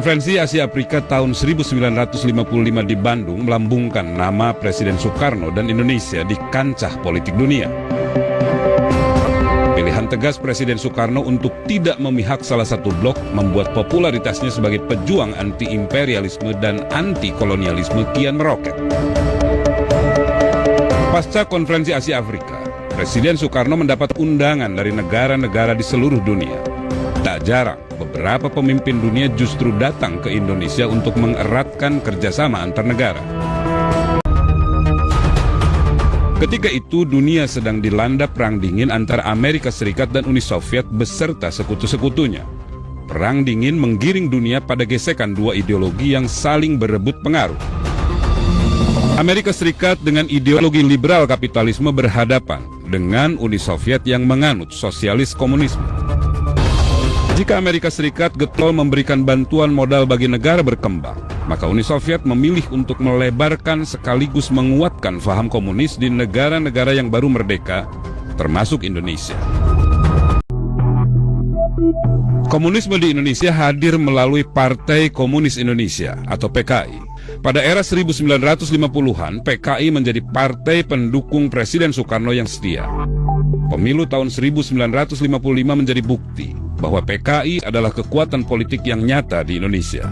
Konferensi Asia Afrika tahun 1955 di Bandung melambungkan nama Presiden Soekarno dan Indonesia di kancah politik dunia. Pilihan tegas Presiden Soekarno untuk tidak memihak salah satu blok membuat popularitasnya sebagai pejuang anti-imperialisme dan anti-kolonialisme kian meroket. Pasca Konferensi Asia Afrika, Presiden Soekarno mendapat undangan dari negara-negara di seluruh dunia. Tak jarang, beberapa pemimpin dunia justru datang ke Indonesia untuk mengeratkan kerjasama antar negara. Ketika itu, dunia sedang dilanda perang dingin antara Amerika Serikat dan Uni Soviet beserta sekutu-sekutunya. Perang dingin menggiring dunia pada gesekan dua ideologi yang saling berebut pengaruh. Amerika Serikat dengan ideologi liberal kapitalisme berhadapan dengan Uni Soviet yang menganut sosialis komunisme. Jika Amerika Serikat getol memberikan bantuan modal bagi negara berkembang, maka Uni Soviet memilih untuk melebarkan sekaligus menguatkan faham komunis di negara-negara yang baru merdeka, termasuk Indonesia. Komunisme di Indonesia hadir melalui Partai Komunis Indonesia atau PKI. Pada era 1950-an, PKI menjadi partai pendukung Presiden Soekarno yang setia. Pemilu tahun 1955 menjadi bukti bahwa PKI adalah kekuatan politik yang nyata di Indonesia.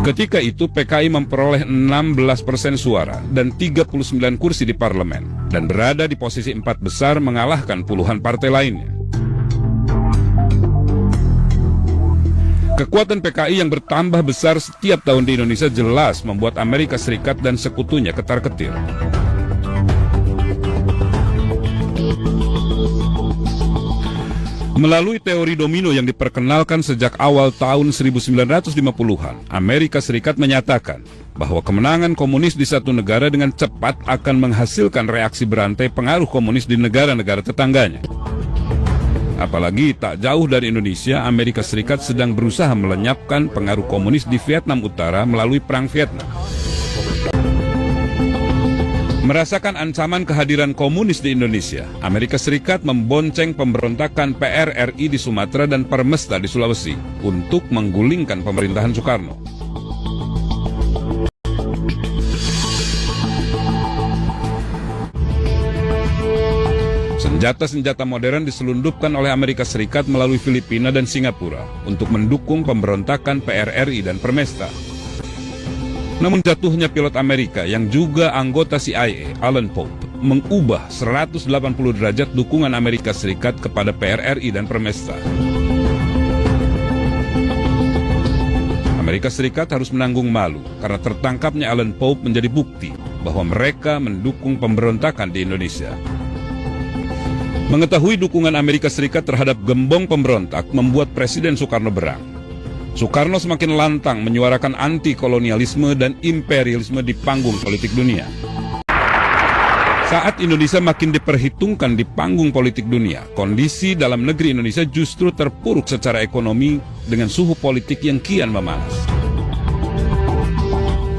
Ketika itu PKI memperoleh 16% suara dan 39 kursi di parlemen dan berada di posisi 4 besar mengalahkan puluhan partai lainnya. Kekuatan PKI yang bertambah besar setiap tahun di Indonesia jelas membuat Amerika Serikat dan sekutunya ketar-ketir. Melalui teori domino yang diperkenalkan sejak awal tahun 1950-an, Amerika Serikat menyatakan bahwa kemenangan komunis di satu negara dengan cepat akan menghasilkan reaksi berantai pengaruh komunis di negara-negara tetangganya. Apalagi tak jauh dari Indonesia, Amerika Serikat sedang berusaha melenyapkan pengaruh komunis di Vietnam Utara melalui Perang Vietnam. Merasakan ancaman kehadiran komunis di Indonesia, Amerika Serikat membonceng pemberontakan PRRI di Sumatera dan Permesta di Sulawesi untuk menggulingkan pemerintahan Soekarno. Senjata-senjata modern diselundupkan oleh Amerika Serikat melalui Filipina dan Singapura untuk mendukung pemberontakan PRRI dan Permesta. Namun jatuhnya pilot Amerika yang juga anggota CIA, Alan Pope, mengubah 180 derajat dukungan Amerika Serikat kepada PRRI dan Permesta. Amerika Serikat harus menanggung malu karena tertangkapnya Alan Pope menjadi bukti bahwa mereka mendukung pemberontakan di Indonesia. Mengetahui dukungan Amerika Serikat terhadap gembong pemberontak membuat Presiden Soekarno berang. Soekarno semakin lantang menyuarakan anti-kolonialisme dan imperialisme di panggung politik dunia. Saat Indonesia makin diperhitungkan di panggung politik dunia, kondisi dalam negeri Indonesia justru terpuruk secara ekonomi dengan suhu politik yang kian memanas.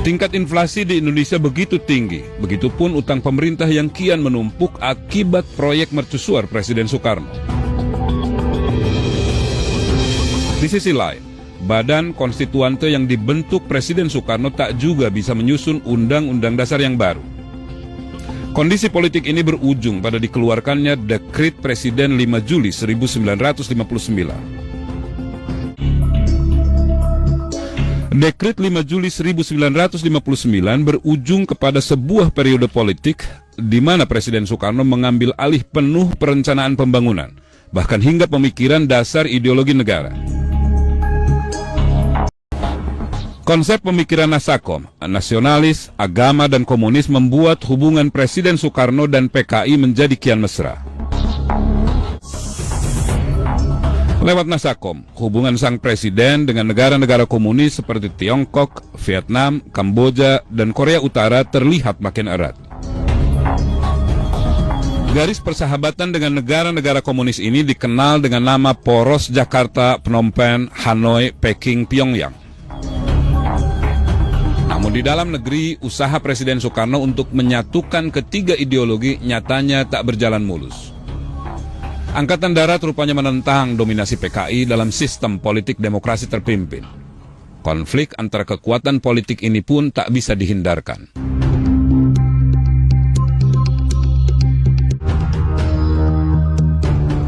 Tingkat inflasi di Indonesia begitu tinggi, begitupun utang pemerintah yang kian menumpuk akibat proyek mercusuar Presiden Soekarno. Di sisi lain, Badan Konstituante yang dibentuk Presiden Soekarno tak juga bisa menyusun Undang-Undang Dasar yang baru. Kondisi politik ini berujung pada dikeluarkannya Dekret Presiden 5 Juli 1959. Dekret 5 Juli 1959 berujung kepada sebuah periode politik di mana Presiden Soekarno mengambil alih penuh perencanaan pembangunan, bahkan hingga pemikiran dasar ideologi negara. Konsep pemikiran Nasakom, nasionalis, agama, dan komunis membuat hubungan Presiden Soekarno dan PKI menjadi kian mesra. Lewat Nasakom, hubungan sang presiden dengan negara-negara komunis seperti Tiongkok, Vietnam, Kamboja, dan Korea Utara terlihat makin erat. Garis persahabatan dengan negara-negara komunis ini dikenal dengan nama Poros Jakarta, Phnom Penh, Hanoi, Peking, Pyongyang. Namun di dalam negeri, usaha Presiden Soekarno untuk menyatukan ketiga ideologi nyatanya tak berjalan mulus. Angkatan Darat rupanya menentang dominasi PKI dalam sistem politik demokrasi terpimpin. Konflik antara kekuatan politik ini pun tak bisa dihindarkan.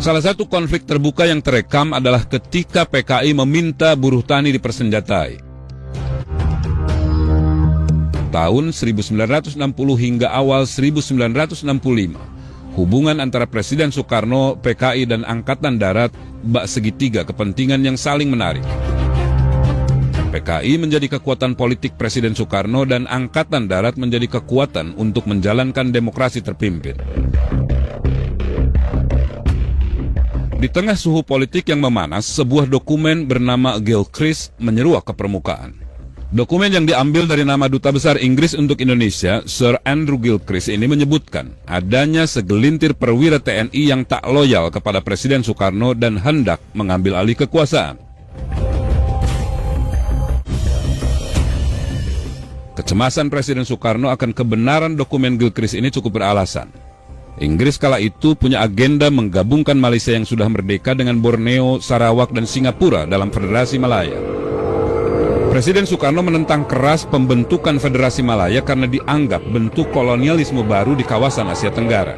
Salah satu konflik terbuka yang terekam adalah ketika PKI meminta buruh tani dipersenjatai. Tahun 1960 hingga awal 1965, hubungan antara Presiden Soekarno, PKI, dan Angkatan Darat bak segitiga kepentingan yang saling menarik. PKI menjadi kekuatan politik Presiden Soekarno dan Angkatan Darat menjadi kekuatan untuk menjalankan demokrasi terpimpin. Di tengah suhu politik yang memanas, sebuah dokumen bernama Gilchrist menyeruak ke permukaan. Dokumen yang diambil dari nama Duta Besar Inggris untuk Indonesia, Sir Andrew Gilchrist ini menyebutkan adanya segelintir perwira TNI yang tak loyal kepada Presiden Soekarno dan hendak mengambil alih kekuasaan. Kecemasan Presiden Soekarno akan kebenaran dokumen Gilchrist ini cukup beralasan. Inggris kala itu punya agenda menggabungkan Malaysia yang sudah merdeka dengan Borneo, Sarawak, dan Singapura dalam Federasi Malaya. Presiden Soekarno menentang keras pembentukan Federasi Malaya karena dianggap bentuk kolonialisme baru di kawasan Asia Tenggara.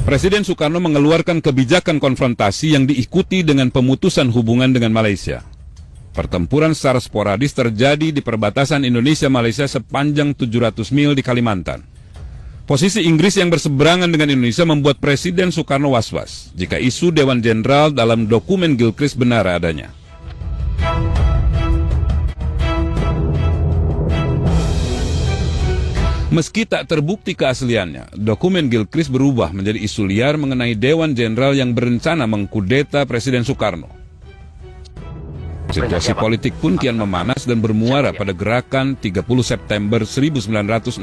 Presiden Soekarno mengeluarkan kebijakan konfrontasi yang diikuti dengan pemutusan hubungan dengan Malaysia. Pertempuran secara sporadis terjadi di perbatasan Indonesia-Malaysia sepanjang 700 mil di Kalimantan. Posisi Inggris yang berseberangan dengan Indonesia membuat Presiden Soekarno was-was jika isu Dewan Jenderal dalam dokumen Gilchrist benar adanya. Meski tak terbukti keasliannya, dokumen Gilchrist berubah menjadi isu liar mengenai Dewan Jenderal yang berencana mengkudeta Presiden Soekarno. Situasi politik pun kian memanas dan bermuara pada gerakan 30 September 1965.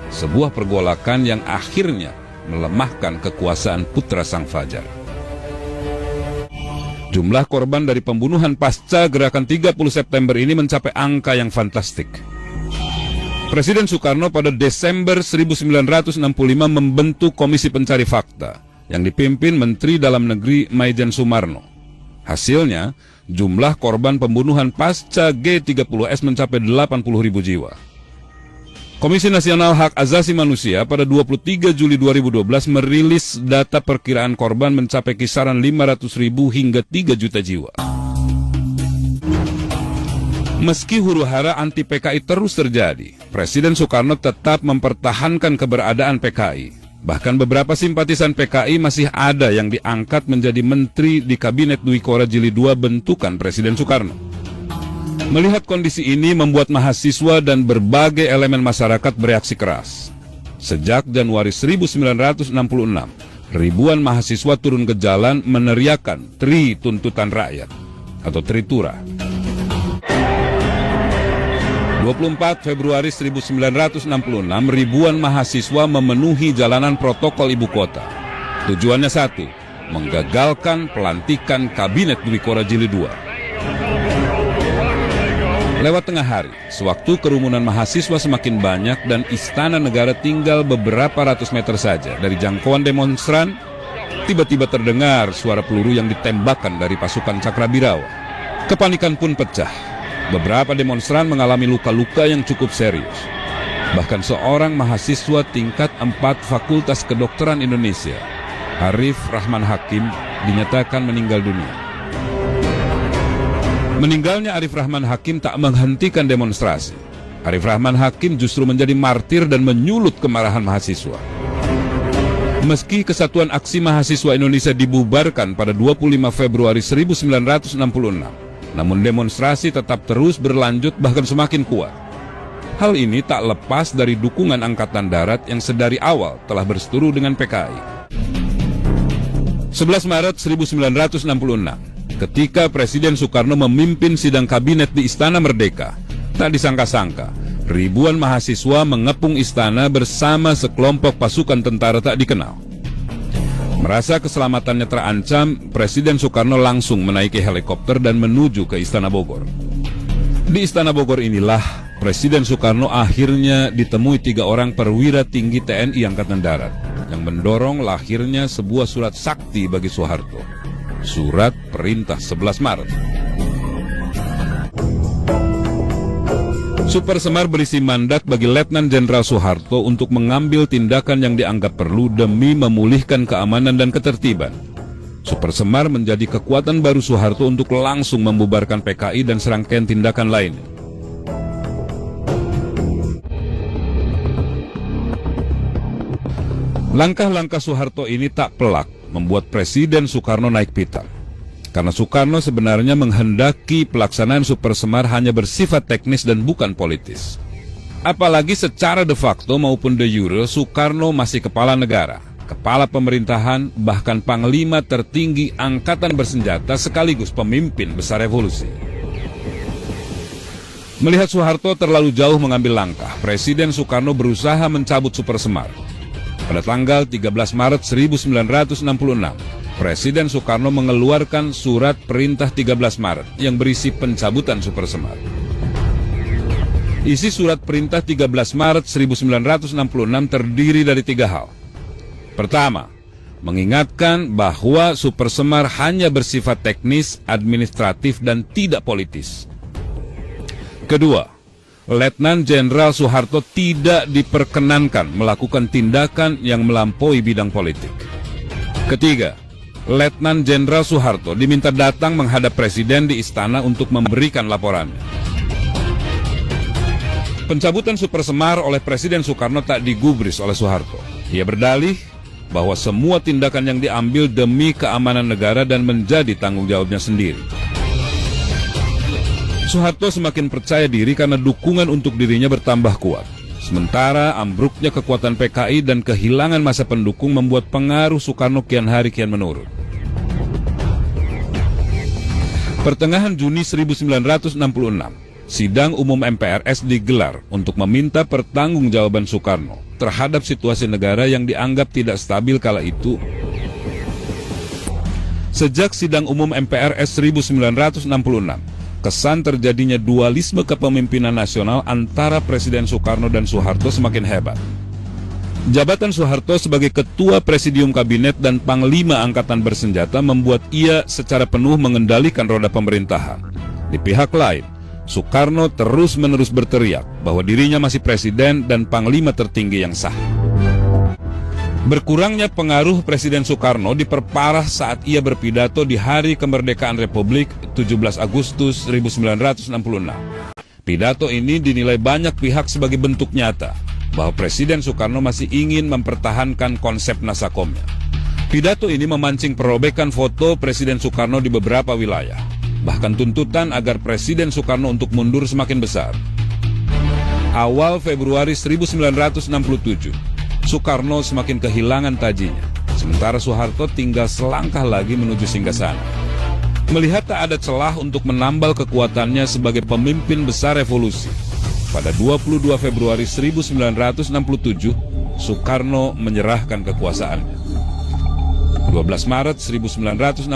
Sebuah pergolakan yang akhirnya melemahkan kekuasaan putra Sang Fajar. Jumlah korban dari pembunuhan pasca gerakan 30 September ini mencapai angka yang fantastik. Presiden Soekarno pada Desember 1965 membentuk Komisi Pencari Fakta yang dipimpin Menteri Dalam Negeri Maijen Sumarno. Hasilnya, jumlah korban pembunuhan pasca G30S mencapai 80.000 jiwa. Komisi Nasional Hak Asasi Manusia pada 23 Juli 2012 merilis data perkiraan korban mencapai kisaran 500.000 hingga 3 juta jiwa. Meski huru-hara anti PKI terus terjadi, Presiden Soekarno tetap mempertahankan keberadaan PKI. Bahkan beberapa simpatisan PKI masih ada yang diangkat menjadi menteri di Kabinet Dwi Korah Jilid II bentukan Presiden Soekarno. Melihat kondisi ini membuat mahasiswa dan berbagai elemen masyarakat bereaksi keras. Sejak Januari 1966, ribuan mahasiswa turun ke jalan meneriakan Tri Tuntutan Rakyat atau Tritura. 24 Februari 1966, ribuan mahasiswa memenuhi jalanan protokol ibu kota. Tujuannya satu, menggagalkan pelantikan Kabinet Dwi Korah Jilid II. Lewat tengah hari, sewaktu kerumunan mahasiswa semakin banyak dan Istana Negara tinggal beberapa ratus meter saja dari jangkauan demonstran, tiba-tiba terdengar suara peluru yang ditembakkan dari pasukan Cakrabirawa. Kepanikan pun pecah. Beberapa demonstran mengalami luka-luka yang cukup serius. Bahkan seorang mahasiswa tingkat 4 Fakultas Kedokteran Indonesia, Arif Rahman Hakim, dinyatakan meninggal dunia. Meninggalnya Arif Rahman Hakim tak menghentikan demonstrasi. Arif Rahman Hakim justru menjadi martir dan menyulut kemarahan mahasiswa. Meski Kesatuan Aksi Mahasiswa Indonesia dibubarkan pada 25 Februari 1966, namun demonstrasi tetap terus berlanjut bahkan semakin kuat. Hal ini tak lepas dari dukungan Angkatan Darat yang sedari awal telah berseteru dengan PKI. 11 Maret 1966, ketika Presiden Soekarno memimpin sidang kabinet di Istana Merdeka, tak disangka-sangka, ribuan mahasiswa mengepung istana bersama sekelompok pasukan tentara tak dikenal. Merasa keselamatannya terancam, Presiden Soekarno langsung menaiki helikopter dan menuju ke Istana Bogor. Di Istana Bogor inilah Presiden Soekarno akhirnya ditemui 3 orang perwira tinggi TNI Angkatan Darat yang mendorong lahirnya sebuah surat sakti bagi Soeharto. Surat Perintah 11 Maret. Super Semar berisi mandat bagi Letnan Jenderal Soeharto untuk mengambil tindakan yang dianggap perlu demi memulihkan keamanan dan ketertiban. Super Semar menjadi kekuatan baru Soeharto untuk langsung membubarkan PKI dan serangkaian tindakan lainnya. Langkah-langkah Soeharto ini tak pelak membuat Presiden Soekarno naik pitam. Karena Soekarno sebenarnya menghendaki pelaksanaan Super Semar hanya bersifat teknis dan bukan politis. Apalagi secara de facto maupun de jure, Soekarno masih kepala negara, kepala pemerintahan, bahkan panglima tertinggi angkatan bersenjata sekaligus pemimpin besar revolusi. Melihat Soeharto terlalu jauh mengambil langkah, Presiden Soekarno berusaha mencabut Super Semar. Pada tanggal 13 Maret 1966, Presiden Soekarno mengeluarkan Surat Perintah 13 Maret yang berisi pencabutan Super Semar. Isi Surat Perintah 13 Maret 1966 terdiri dari 3 hal. Pertama, mengingatkan bahwa Super Semar hanya bersifat teknis, administratif, dan tidak politis. Kedua, Letnan Jenderal Soeharto tidak diperkenankan melakukan tindakan yang melampaui bidang politik. Ketiga, Letnan Jenderal Soeharto diminta datang menghadap Presiden di istana untuk memberikan laporannya. Pencabutan Super Semar oleh Presiden Soekarno tak digubris oleh Soeharto. Ia berdalih bahwa semua tindakan yang diambil demi keamanan negara dan menjadi tanggung jawabnya sendiri. Soeharto semakin percaya diri karena dukungan untuk dirinya bertambah kuat. Sementara ambruknya kekuatan PKI dan kehilangan masa pendukung membuat pengaruh Soekarno kian hari kian menurun. Pertengahan Juni 1966, sidang umum MPRS digelar untuk meminta pertanggungjawaban Soekarno terhadap situasi negara yang dianggap tidak stabil kala itu. Sejak sidang umum MPRS 1966, kesan terjadinya dualisme kepemimpinan nasional antara Presiden Soekarno dan Soeharto semakin hebat. Jabatan Soeharto sebagai Ketua Presidium Kabinet dan Panglima Angkatan Bersenjata membuat ia secara penuh mengendalikan roda pemerintahan. Di pihak lain, Soekarno terus-menerus berteriak bahwa dirinya masih Presiden dan Panglima tertinggi yang sah. Berkurangnya pengaruh Presiden Soekarno diperparah saat ia berpidato di Hari Kemerdekaan Republik 17 Agustus 1966. Pidato ini dinilai banyak pihak sebagai bentuk nyata bahwa Presiden Soekarno masih ingin mempertahankan konsep Nasakomnya. Pidato ini memancing perobekan foto Presiden Soekarno di beberapa wilayah. Bahkan tuntutan agar Presiden Soekarno untuk mundur semakin besar. Awal Februari 1967, Soekarno semakin kehilangan tajinya, sementara Soeharto tinggal selangkah lagi menuju singgasana. Melihat tak ada celah untuk menambal kekuatannya sebagai pemimpin besar revolusi, pada 22 Februari 1967, Soekarno menyerahkan kekuasaannya. 12 Maret 1967,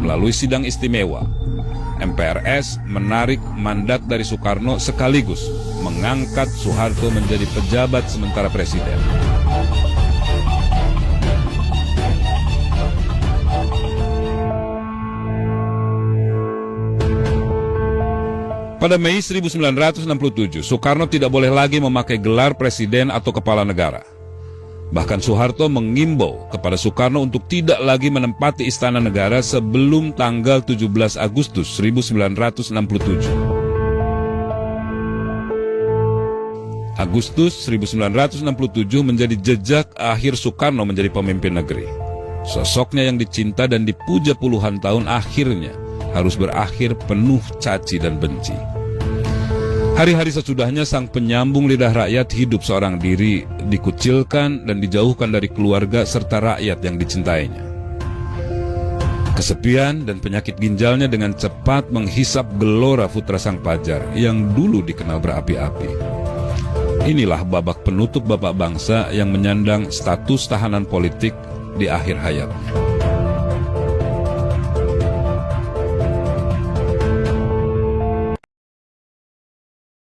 melalui sidang istimewa, MPRS menarik mandat dari Soekarno sekaligus mengangkat Soeharto menjadi pejabat sementara presiden. Pada Mei 1967, Soekarno tidak boleh lagi memakai gelar presiden atau kepala negara. Bahkan Soeharto mengimbau kepada Soekarno untuk tidak lagi menempati istana negara sebelum tanggal 17 Agustus 1967. Agustus 1967 menjadi jejak akhir Soekarno menjadi pemimpin negeri. Sosoknya yang dicinta dan dipuja puluhan tahun akhirnya harus berakhir penuh caci dan benci. Hari-hari sesudahnya sang penyambung lidah rakyat hidup seorang diri, dikucilkan dan dijauhkan dari keluarga serta rakyat yang dicintainya. Kesepian dan penyakit ginjalnya dengan cepat menghisap gelora putra sang pajar yang dulu dikenal berapi-api. Inilah babak penutup bapak bangsa yang menyandang status tahanan politik di akhir hayatnya.